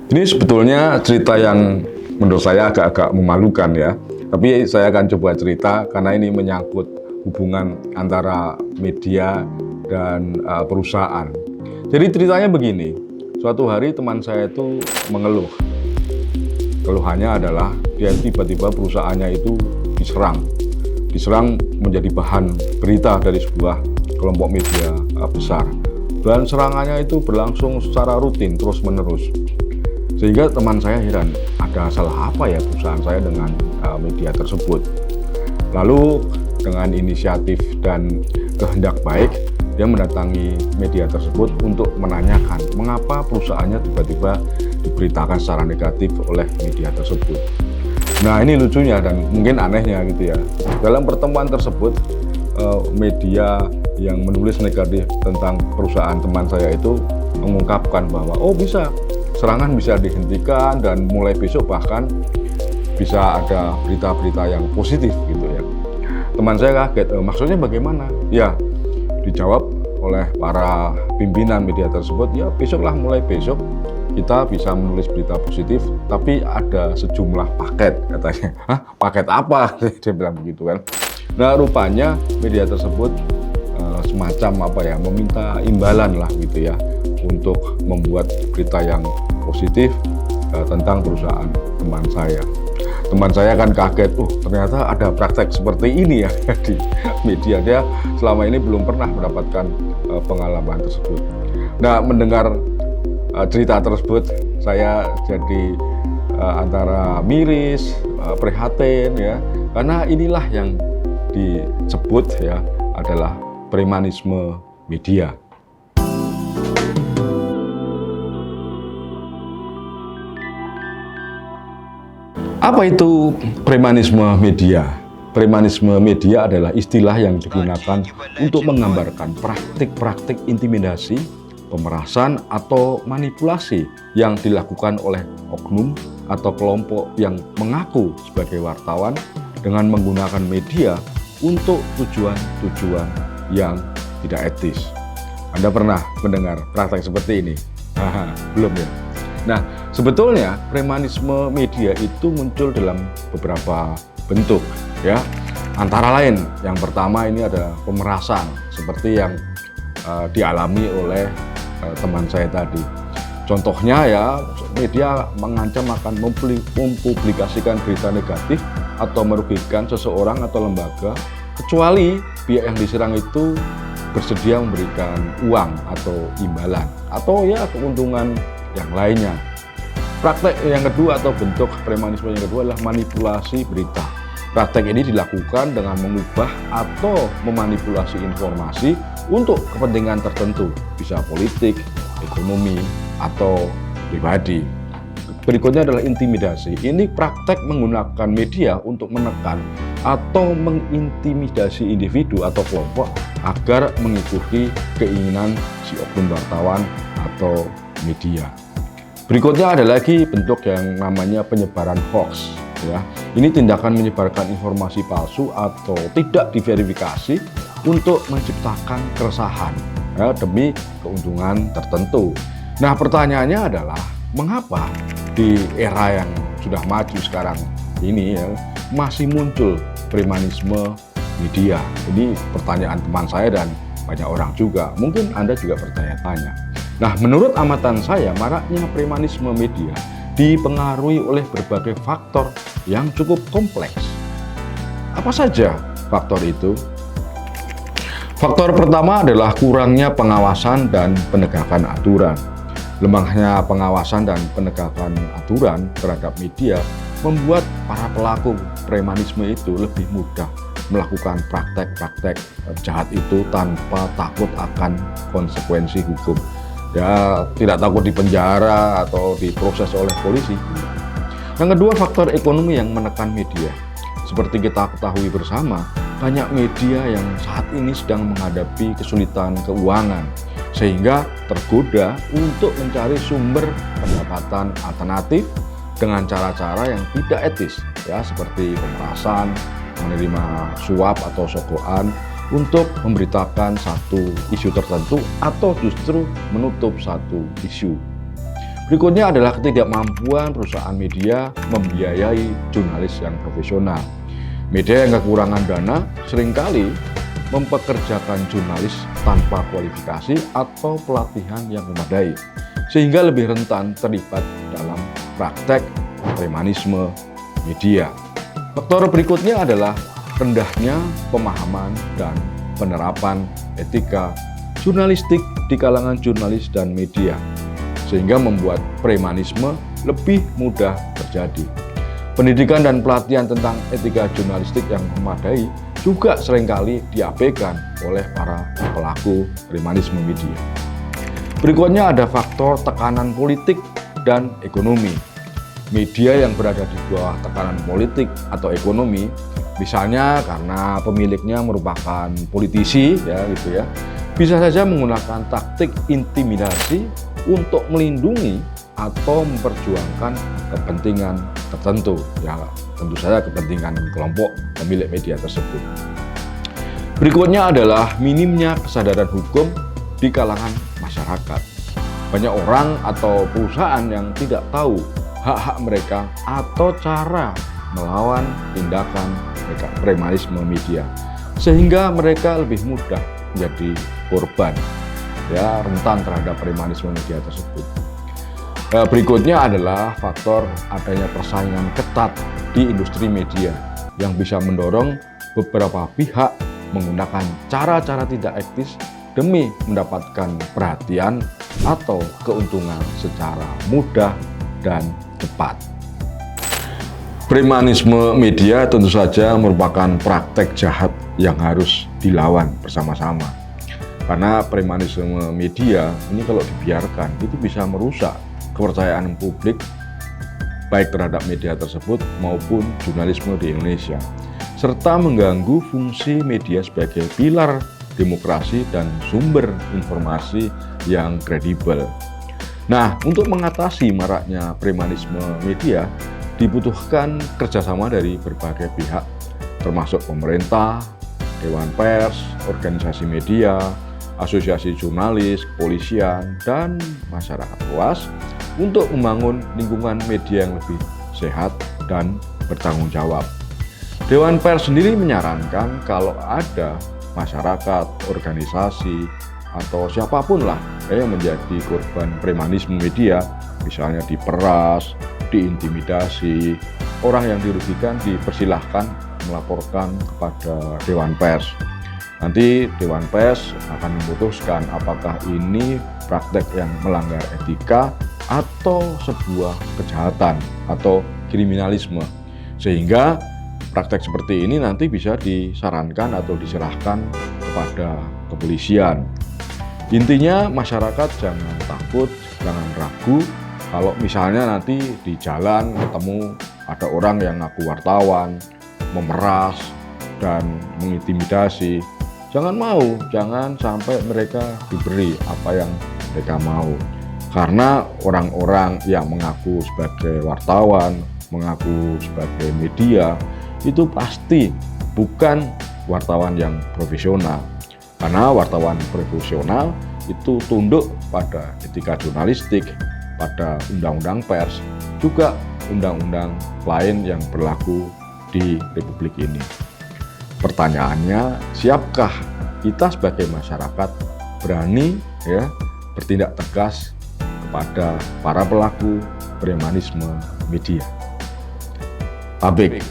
Ini sebetulnya cerita yang menurut saya agak-agak memalukan ya. Tapi saya akan coba cerita karena ini menyangkut hubungan antara media dan perusahaan. Jadi ceritanya begini, suatu hari teman saya itu mengeluh. Keluhannya adalah dia tiba-tiba perusahaannya itu diserang menjadi bahan berita dari sebuah kelompok media besar. Dan serangannya itu berlangsung secara rutin terus-menerus. Sehingga teman saya heran, ada salah apa ya perusahaan saya dengan media tersebut. Lalu dengan inisiatif dan kehendak baik, dia mendatangi media tersebut untuk menanyakan mengapa perusahaannya tiba-tiba diberitakan secara negatif oleh media tersebut. Nah, ini lucunya dan mungkin anehnya gitu ya. Dalam pertemuan tersebut, media yang menulis negatif tentang perusahaan teman saya itu mengungkapkan bahwa serangan bisa dihentikan dan mulai besok bahkan bisa ada berita-berita yang positif gitu ya. Teman saya kaget, maksudnya bagaimana? Ya, dijawab oleh para pimpinan media tersebut, ya mulai besok kita bisa menulis berita positif, tapi ada sejumlah paket katanya. Hah? Paket apa? Dia bilang begitu kan. Nah, rupanya media tersebut semacam meminta imbalan lah gitu ya untuk membuat berita yang positif tentang perusahaan teman saya. Teman saya kan kaget, ternyata ada praktek seperti ini ya di media. Dia selama ini belum pernah mendapatkan pengalaman tersebut. Nah, mendengar cerita tersebut, saya jadi antara miris, prihatin ya, karena inilah yang disebut ya adalah premanisme media. Apa itu premanisme media? Premanisme media adalah istilah yang digunakan untuk menggambarkan praktik-praktik intimidasi, pemerasan, atau manipulasi yang dilakukan oleh oknum atau kelompok yang mengaku sebagai wartawan dengan menggunakan media untuk tujuan-tujuan yang tidak etis. Anda pernah mendengar praktek seperti ini? Belum ya? Nah, sebetulnya premanisme media itu muncul dalam beberapa bentuk ya. Antara lain, yang pertama ini ada pemerasan seperti yang dialami oleh teman saya tadi. Contohnya ya, media mengancam akan mempublikasikan berita negatif atau merugikan seseorang atau lembaga kecuali pihak yang diserang itu bersedia memberikan uang atau imbalan atau ya keuntungan yang lainnya. Praktek yang kedua atau bentuk premanisme yang kedua adalah manipulasi berita. Praktek ini dilakukan dengan mengubah atau memanipulasi informasi untuk kepentingan tertentu, bisa politik, ekonomi, atau pribadi. Berikutnya adalah intimidasi. Ini praktek menggunakan media untuk menekan atau mengintimidasi individu atau kelompok agar mengikuti keinginan si oknum wartawan atau media. Berikutnya ada lagi bentuk yang namanya penyebaran hoax. Ya, ini tindakan menyebarkan informasi palsu atau tidak diverifikasi untuk menciptakan keresahan ya, demi keuntungan tertentu. Nah, pertanyaannya adalah mengapa di era yang sudah maju sekarang ini ya, masih muncul premanisme media? Ini pertanyaan teman saya dan banyak orang juga. Mungkin Anda juga bertanya-tanya. Nah, menurut amatan saya, maraknya premanisme media dipengaruhi oleh berbagai faktor yang cukup kompleks. Apa saja faktor itu? Faktor pertama adalah kurangnya pengawasan dan penegakan aturan. Lemahnya pengawasan dan penegakan aturan terhadap media membuat para pelaku premanisme itu lebih mudah melakukan praktek-praktek jahat itu tanpa takut akan konsekuensi hukum. Ya, tidak takut dipenjara atau diproses oleh polisi. Yang kedua, faktor ekonomi yang menekan media. Seperti kita ketahui bersama, banyak media yang saat ini sedang menghadapi kesulitan keuangan, sehingga tergoda untuk mencari sumber pendapatan alternatif dengan cara-cara yang tidak etis, ya seperti pemerasan, menerima suap atau sogokan untuk memberitakan satu isu tertentu atau justru menutup satu isu. Berikutnya adalah ketidakmampuan perusahaan media membiayai jurnalis yang profesional. Media yang kekurangan dana seringkali mempekerjakan jurnalis tanpa kualifikasi atau pelatihan yang memadai, sehingga lebih rentan terlibat dalam praktek premanisme media. Faktor berikutnya adalah rendahnya pemahaman dan penerapan etika jurnalistik di kalangan jurnalis dan media, sehingga membuat premanisme lebih mudah terjadi. Pendidikan dan pelatihan tentang etika jurnalistik yang memadai juga seringkali diabaikan oleh para pelaku premanisme media. Berikutnya ada faktor tekanan politik dan ekonomi. Media yang berada di bawah tekanan politik atau ekonomi, misalnya karena pemiliknya merupakan politisi, bisa saja menggunakan taktik intimidasi untuk melindungi atau memperjuangkan kepentingan tertentu, tentu saja kepentingan kelompok pemilik media tersebut. Berikutnya adalah minimnya kesadaran hukum di kalangan masyarakat. Banyak orang atau perusahaan yang tidak tahu hak-hak mereka atau cara melawan tindakan premanisme media, sehingga mereka lebih mudah menjadi korban, rentan terhadap premanisme media tersebut. Berikutnya adalah faktor adanya persaingan ketat di industri media yang bisa mendorong beberapa pihak menggunakan cara-cara tidak etis demi mendapatkan perhatian atau keuntungan secara mudah dan cepat. Premanisme media tentu saja merupakan praktek jahat yang harus dilawan bersama-sama. Karena premanisme media ini kalau dibiarkan itu bisa merusak kepercayaan publik baik terhadap media tersebut maupun jurnalisme di Indonesia, serta mengganggu fungsi media sebagai pilar demokrasi dan sumber informasi yang kredibel. Nah, untuk mengatasi maraknya premanisme media dibutuhkan kerjasama dari berbagai pihak, termasuk pemerintah, dewan pers, organisasi media, asosiasi jurnalis, kepolisian, dan masyarakat luas untuk membangun lingkungan media yang lebih sehat dan bertanggung jawab. Dewan Pers sendiri menyarankan kalau ada masyarakat, organisasi, atau siapapun lah yang menjadi korban premanisme media, misalnya diperas, diintimidasi, orang yang dirugikan dipersilahkan melaporkan kepada Dewan Pers. Nanti Dewan Pers akan memutuskan apakah ini praktek yang melanggar etika atau sebuah kejahatan atau kriminalisme, sehingga praktek seperti ini nanti bisa disarankan atau diserahkan kepada kepolisian. Intinya masyarakat jangan takut, jangan ragu kalau misalnya nanti di jalan ketemu ada orang yang ngaku wartawan, memeras dan mengintimidasi. Jangan sampai mereka diberi apa yang mereka mau. Karena orang-orang yang mengaku sebagai wartawan, mengaku sebagai media, itu pasti bukan wartawan yang profesional. Karena wartawan profesional itu tunduk pada etika jurnalistik, pada undang-undang pers, juga undang-undang lain yang berlaku di Republik ini. Pertanyaannya, siapkah kita sebagai masyarakat berani bertindak tegas kepada para pelaku premanisme media? Tabik.